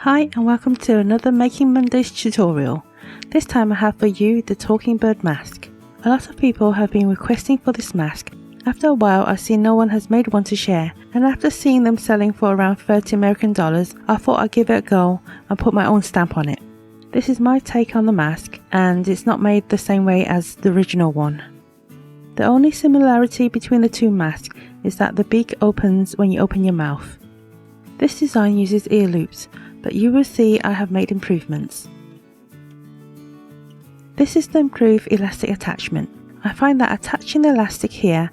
Hi and welcome to another Making Mondays tutorial. This time I have for you the talking bird mask. A lot of people have been requesting for this mask. After a while I see no one has made one to share, and after seeing them selling for around $30 American, I thought I'd give it a go and put my own stamp on it. This is my take on the mask, and it's not made the same way as the original one. The only similarity between the two masks is that the beak opens when you open your mouth. This design uses ear loops, but you will see I have made improvements. This is the improved elastic attachment. I find that attaching the elastic here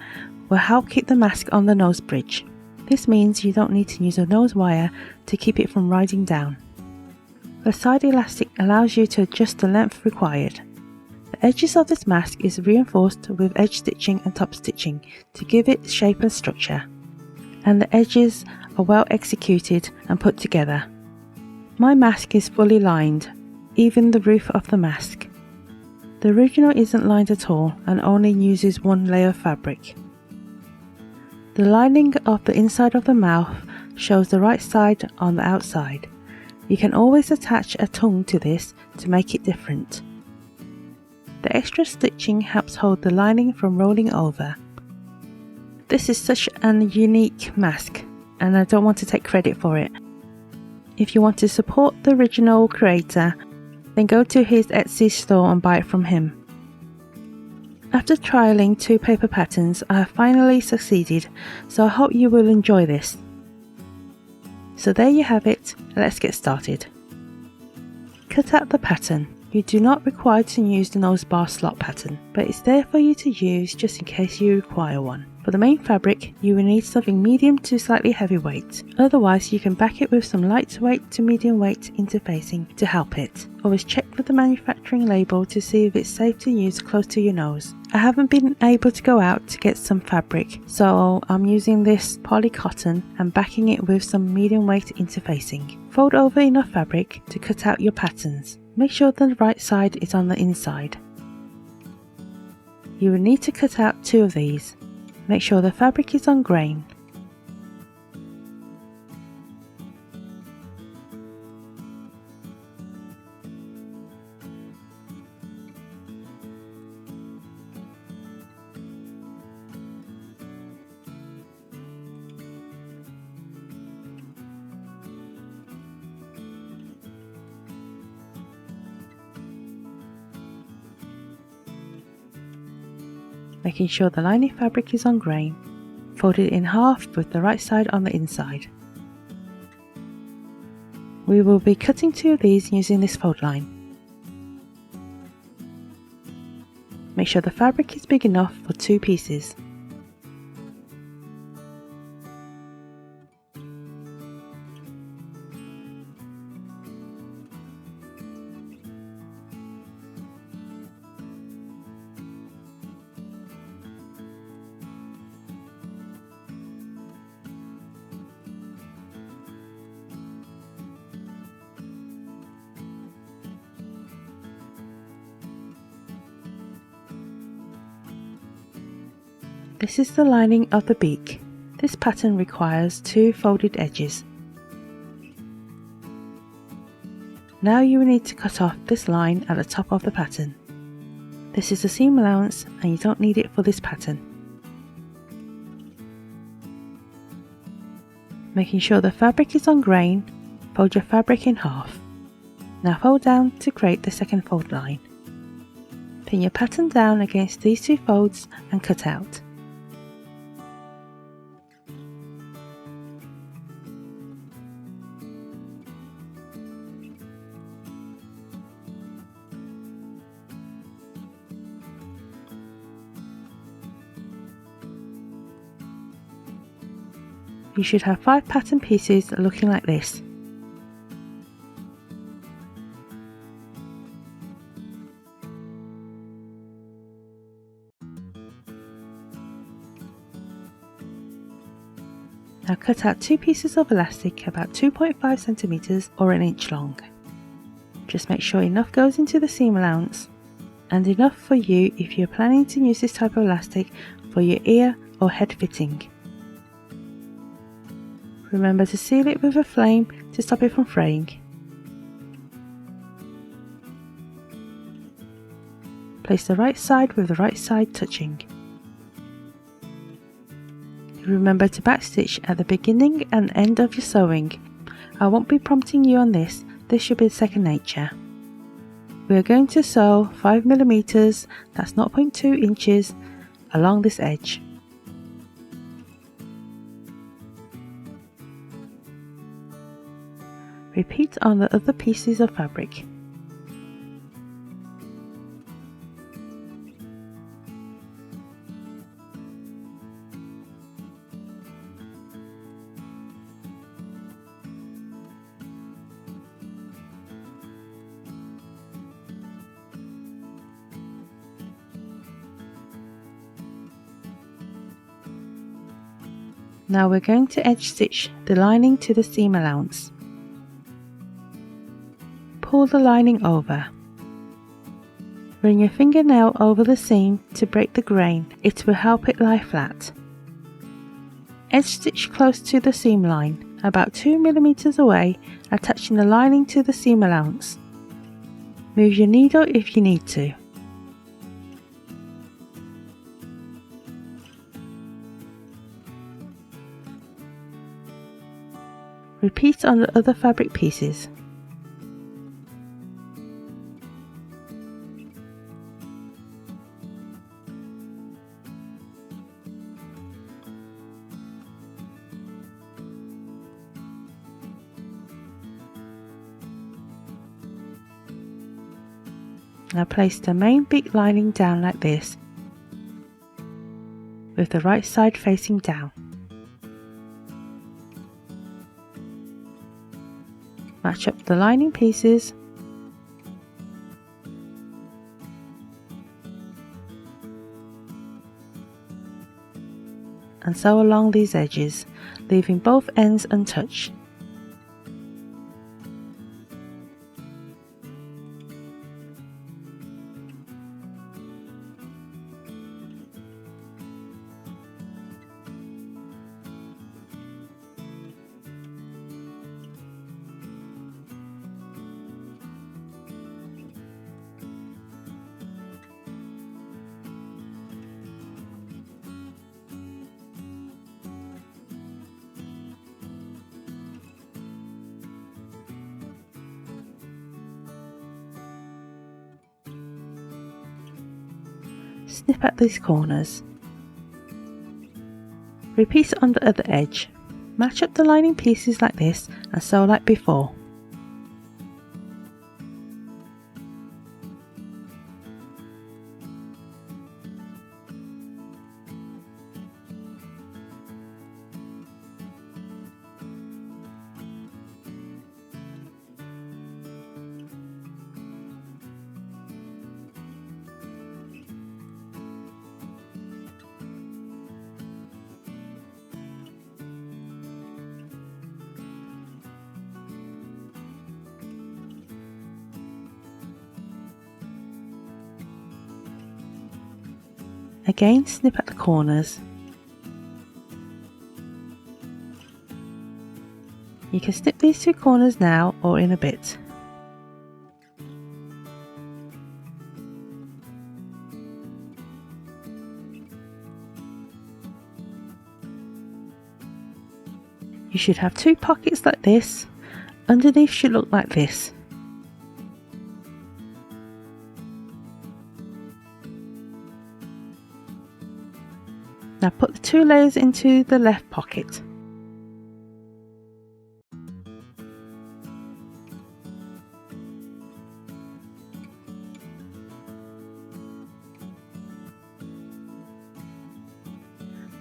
will help keep the mask on the nose bridge. This means you don't need to use a nose wire to keep it from riding down. The side elastic allows you to adjust the length required. The edges of this mask is reinforced with edge stitching and top stitching to give it shape and structure, and the edges are well executed and put together. My mask is fully lined, even the roof of the mask. The original isn't lined at all and only uses one layer of fabric. The lining of the inside of the mouth shows the right side on the outside. You can always attach a tongue to this to make it different. The extra stitching helps hold the lining from rolling over. This is such an unique mask, and I don't want to take credit for it. If you want to support the original creator, then go to his Etsy store and buy it from him. After trialing 2 paper patterns, I have finally succeeded, so I hope you will enjoy this. So there you have it, let's get started. Cut out the pattern. You do not require to use the nose bar slot pattern, but it's there for you to use just in case you require one. For the main fabric, you will need something medium to slightly heavyweight. Otherwise, you can back it with some lightweight to medium weight interfacing to help it. Always check with the manufacturing label to see if it's safe to use close to your nose. I haven't been able to go out to get some fabric, so I'm using this poly cotton and backing it with some medium weight interfacing. Fold over enough fabric to cut out your patterns. Make sure the right side is on the inside. You will need to cut out 2 of these. Make sure the fabric is on grain. Making sure the lining fabric is on grain. Fold it in half with the right side on the inside. We will be cutting 2 of these using this fold line. Make sure the fabric is big enough for 2 pieces. This is the lining of the beak. This pattern requires 2 folded edges. Now you will need to cut off this line at the top of the pattern. This is a seam allowance and you don't need it for this pattern. Making sure the fabric is on grain, fold your fabric in half. Now fold down to create the second fold line. Pin your pattern down against these 2 folds and cut out. You should have 5 pattern pieces looking like this. Now cut out 2 pieces of elastic about 2.5 centimeters or an inch long. Just make sure enough goes into the seam allowance and enough for you if you're planning to use this type of elastic for your ear or head fitting. Remember to seal it with a flame to stop it from fraying. Place the right side with the right side touching. Remember to backstitch at the beginning and end of your sewing. I won't be prompting you on this should be second nature. We are going to sew 5mm, that's 0.2 inches, along this edge. Repeat on the other pieces of fabric. Now we're going to edge stitch the lining to the seam allowance. Pull the lining over. Run your fingernail over the seam to break the grain, it will help it lie flat. Edge stitch close to the seam line, about 2mm away, attaching the lining to the seam allowance. Move your needle if you need to. Repeat on the other fabric pieces. Now place the main big lining down like this, with the right side facing down. Match up the lining pieces and sew along these edges, leaving both ends untouched. Snip at these corners. Repeat on the other edge. Match up the lining pieces like this and sew like before. Again, snip at the corners. You can snip these two corners now or in a bit. You should have two pockets like this. Underneath should look like this. Now put the two layers into the left pocket.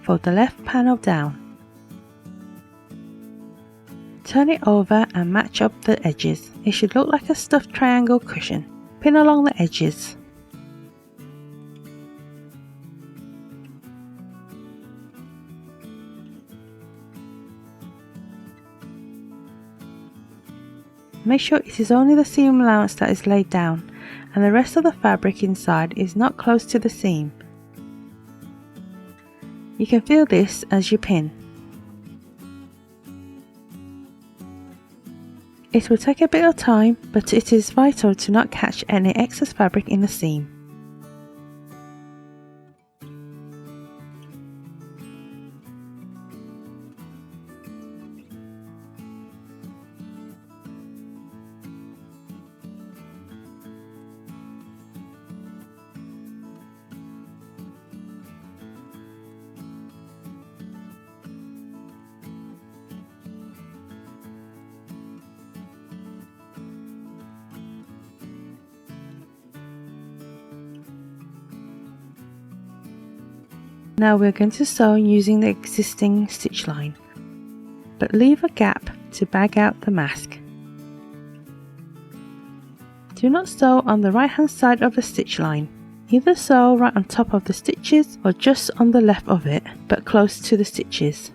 Fold the left panel down. Turn it over and match up the edges. It should look like a stuffed triangle cushion. Pin along the edges. Make sure it is only the seam allowance that is laid down and the rest of the fabric inside is not close to the seam. You can feel this as you pin. It will take a bit of time, but it is vital to not catch any excess fabric in the seam. Now we're going to sew using the existing stitch line, but leave a gap to bag out the mask. Do not sew on the right hand side of the stitch line. Either sew right on top of the stitches or just on the left of it, but close to the stitches.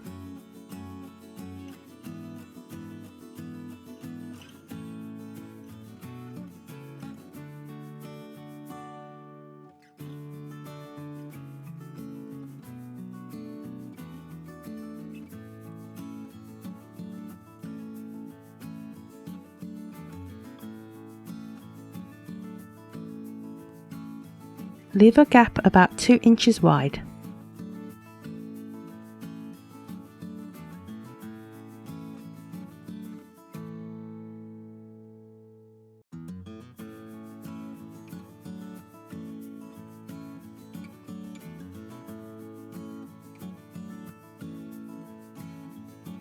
Leave a gap about 2 inches wide.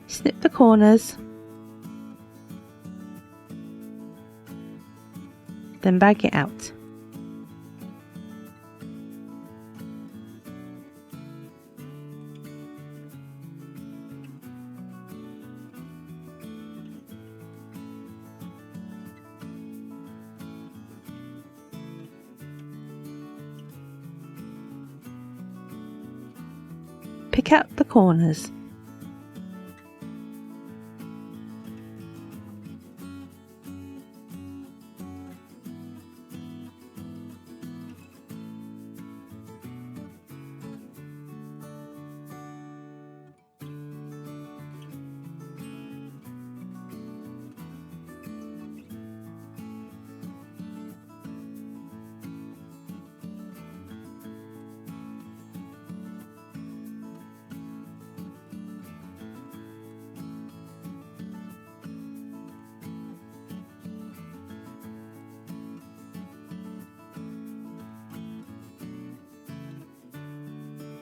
Snip the corners, then bag it out. Pick out the corners.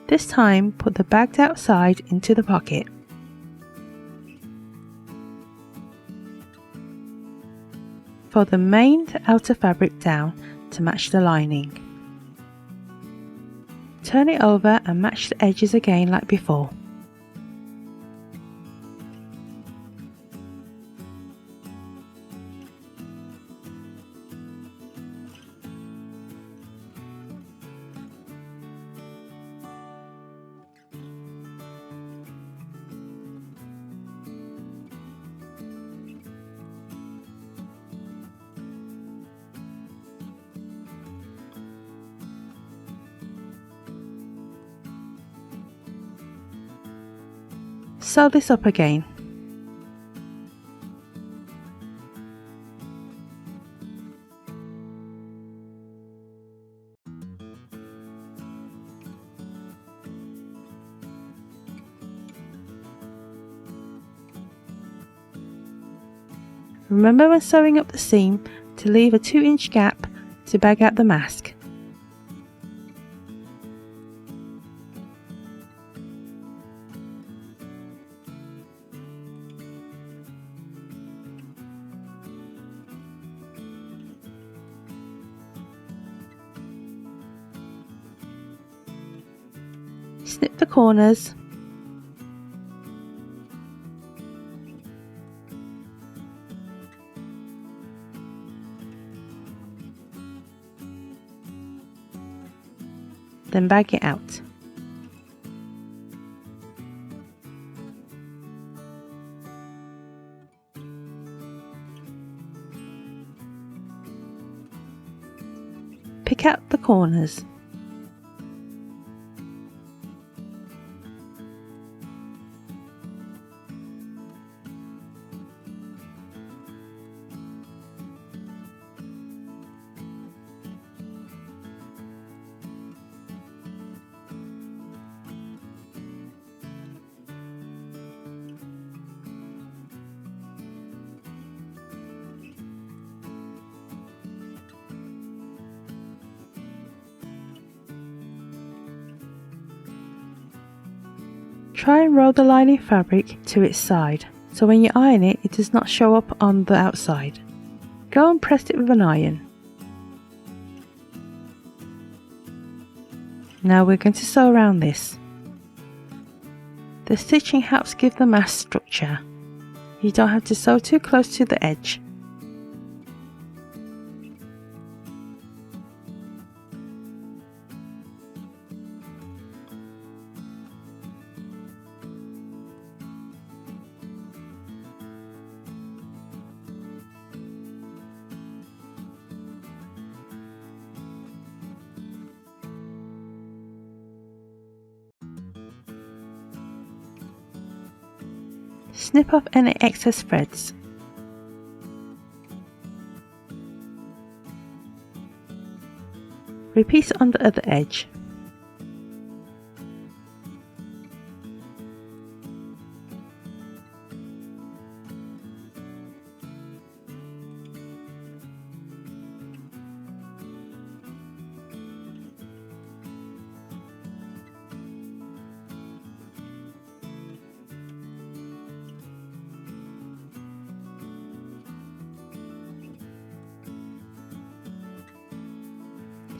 This time, put the bagged out side into the pocket. Fold the main outer fabric down to match the lining. Turn it over and match the edges again like before. Sew this up again. Remember when sewing up the seam to leave a 2-inch gap to bag out the mask. Snip the corners, then bag it out. Pick out the corners. Try and roll the lining fabric to its side, so when you iron it, it does not show up on the outside. Go and press it with an iron. Now we're going to sew around this. The stitching helps give the mask structure. You don't have to sew too close to the edge. Snip off any excess threads. Repeat on the other edge.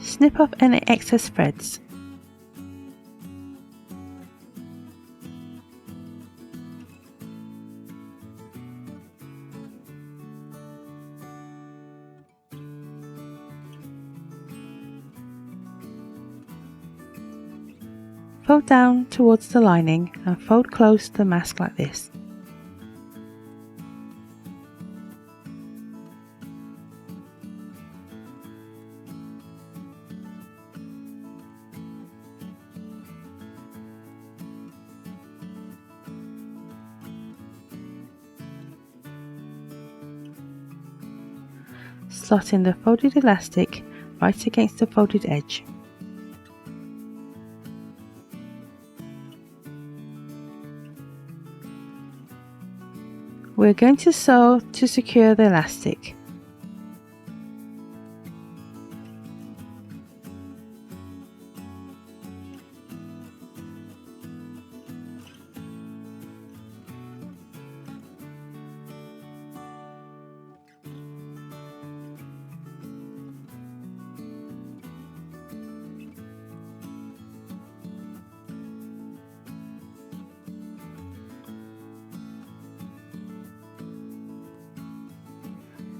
Snip off any excess threads. Fold down towards the lining and fold close the mask like this. Slot in the folded elastic right against the folded edge. We're going to sew to secure the elastic.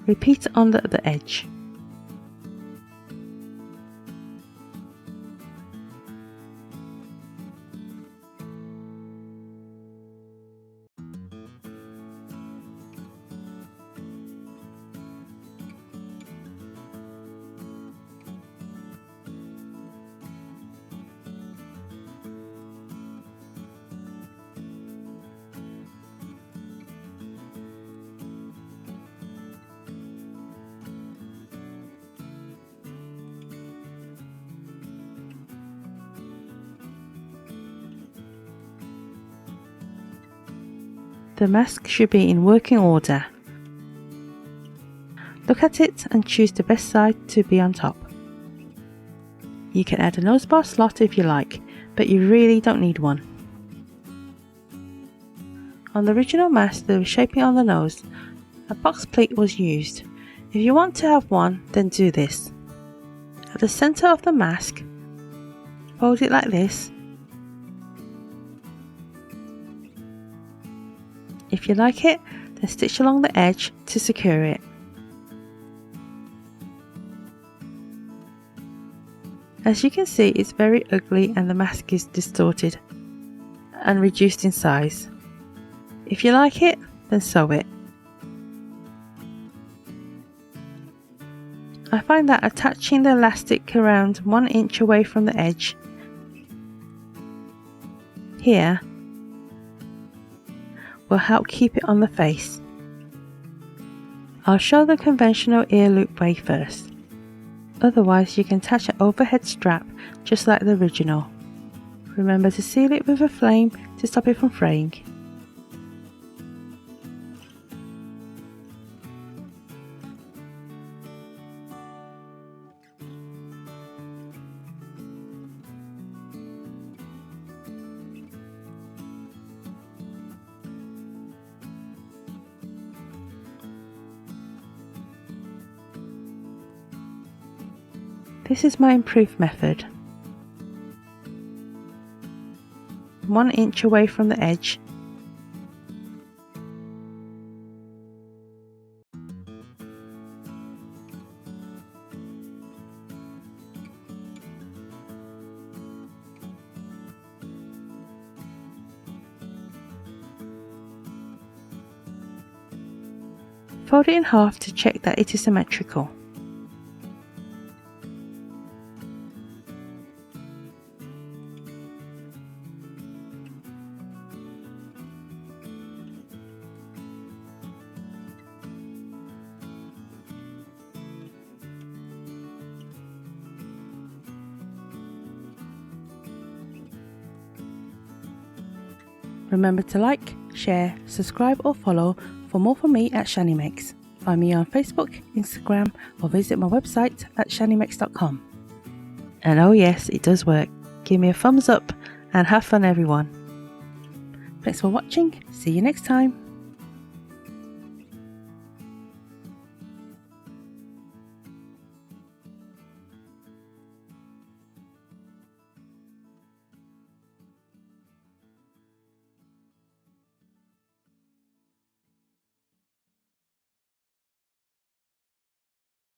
Repeat on the other edge. The mask should be in working order. Look at it and choose the best side to be on top. You can add a nose bar slot if you like, but you really don't need one. On the original mask, the shaping on the nose, a box pleat was used. If you want to have one, then do this. At the center of the mask, fold it like this. If you like it, then stitch along the edge to secure it. As you can see, it's very ugly and the mask is distorted and reduced in size. If you like it, then sew it. I find that attaching the elastic around 1 inch away from the edge here will help keep it on the face. I'll show the conventional ear loop way first. Otherwise, you can attach an overhead strap just like the original. Remember to seal it with a flame to stop it from fraying. This is my improved method. 1 inch away from the edge. Fold it in half to check that it is symmetrical. Remember to like, share, subscribe or follow for more from me at Shani Makes. Find me on Facebook, Instagram or visit my website at shanimakes.com. And oh yes, it does work. Give me a thumbs up and have fun everyone. Thanks for watching. See you next time.